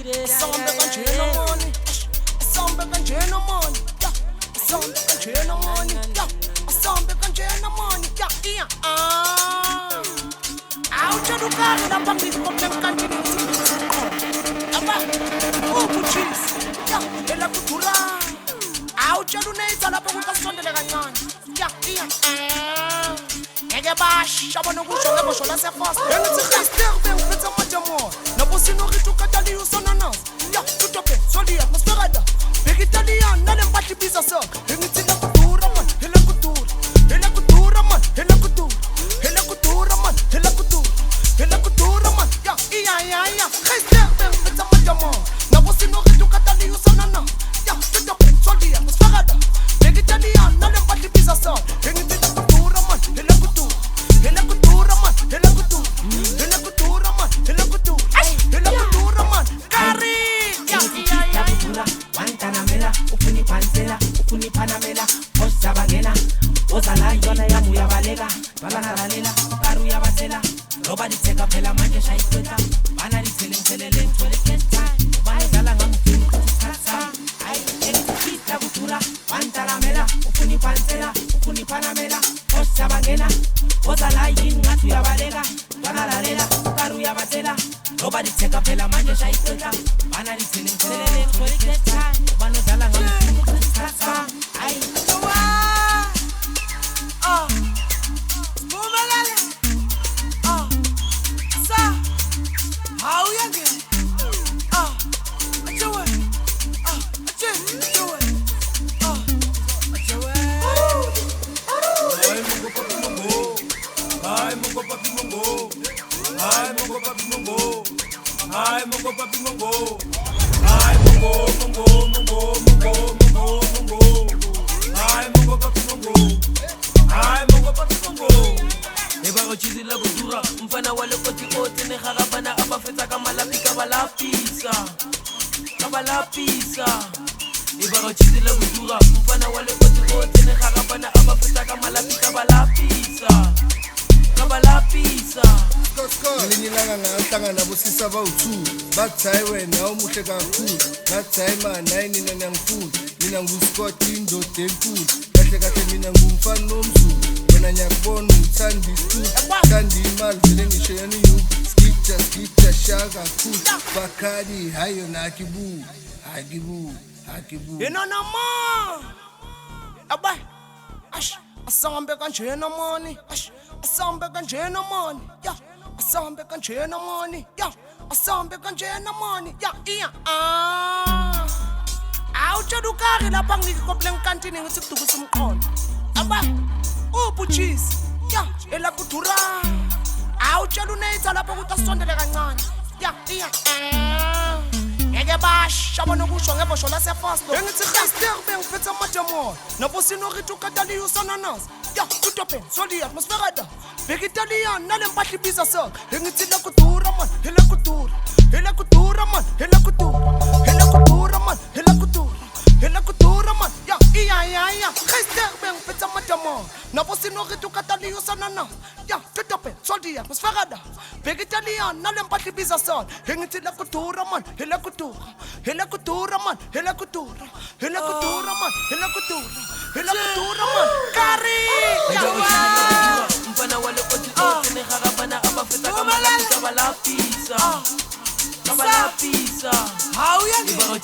Asambe kanjena mani, asambe kanjena mani, asambe kanjena mani, asambe kanjena mani, awutshelukanga lapha ngikuphe mkantini aba ubuchisi ela kudura awutshela unetha lapha ukuthi asondele kancane ngeke basha bona kusho ngebosho lasefosta engithi Gister bengiphethe amajamo nabo sinorithi ukataliyo sonanas tutope soli atmosferada big Italian nalempahla ibiza so engithi la kudura man ela kudura man ela kudura man ela kudura man Gister bengiphethe amajamo nabo sinorithi ukataliyo sonanas tutope soli atmosferada big Italian nalempahla ibiza so engithi la kudura man ela kudura man kari wantanamela ufuni pansela ufuni panamela osabangena ozala yona yamu yabaleka balalalela karu yabatela roba ditheka phela manje shayifeta bana dithelengselele ngithole first time bayadlala ngamfuni ukuthatha hayi engithita kuthula wantanamela ufuni pansela ufuni panamela osabangena ozala yini ngathi uyabaleka balalalela karu yabatela roba ditheka phela manje shayifeta bana dithelengselele ngithole first time banodlala ngamfuni ukuthatha hayi mfana wale koti nekharabana abafetsa ka malapi ka balapisa eba go tshizela budura mfana wale koti nekharabana abafetsa ka malapi ka balapisa ngelinye ngahlangana nabo sisa bawu2 bathi hayi wena umuhle kakhulu ngathi hayi man hayi nina niyangifuna mina nguScott indoda enkulu kahle mina ngumfana nomzulu wena nyakubona uthanda isithuthi thanda imali vele ngisho yena skita shaka kakhulu bakali hayi yona akibu yena nama aba asambe kanjena mani asambe kanjena mani asambe kanjena mani asambe kanjena mani awutshela ukari lapha ngikuphe mkantini ngithi kudukusa umqondo aba ubuchisi ela kudura awutshela unetha lapha ukuthi asondele kancane ngeke basha bona kusho ngebosho lasefosta engithi Gister bengiphethe amajamo nabo sinorithi ukataliyo sonanas tutope soli atmosferada big Italian nalempahla ibiza so engithi la kudura man ela kudura man Gister bengiphethe amajamo nabo sinorithi ukataliyo sonanas tutope soli atmosferada big Italian nalempahla ibiza so engithi la kudura man ela kudura man kari mfana wale koti nekharabana abafetsa ka malapi ka balapisa eba go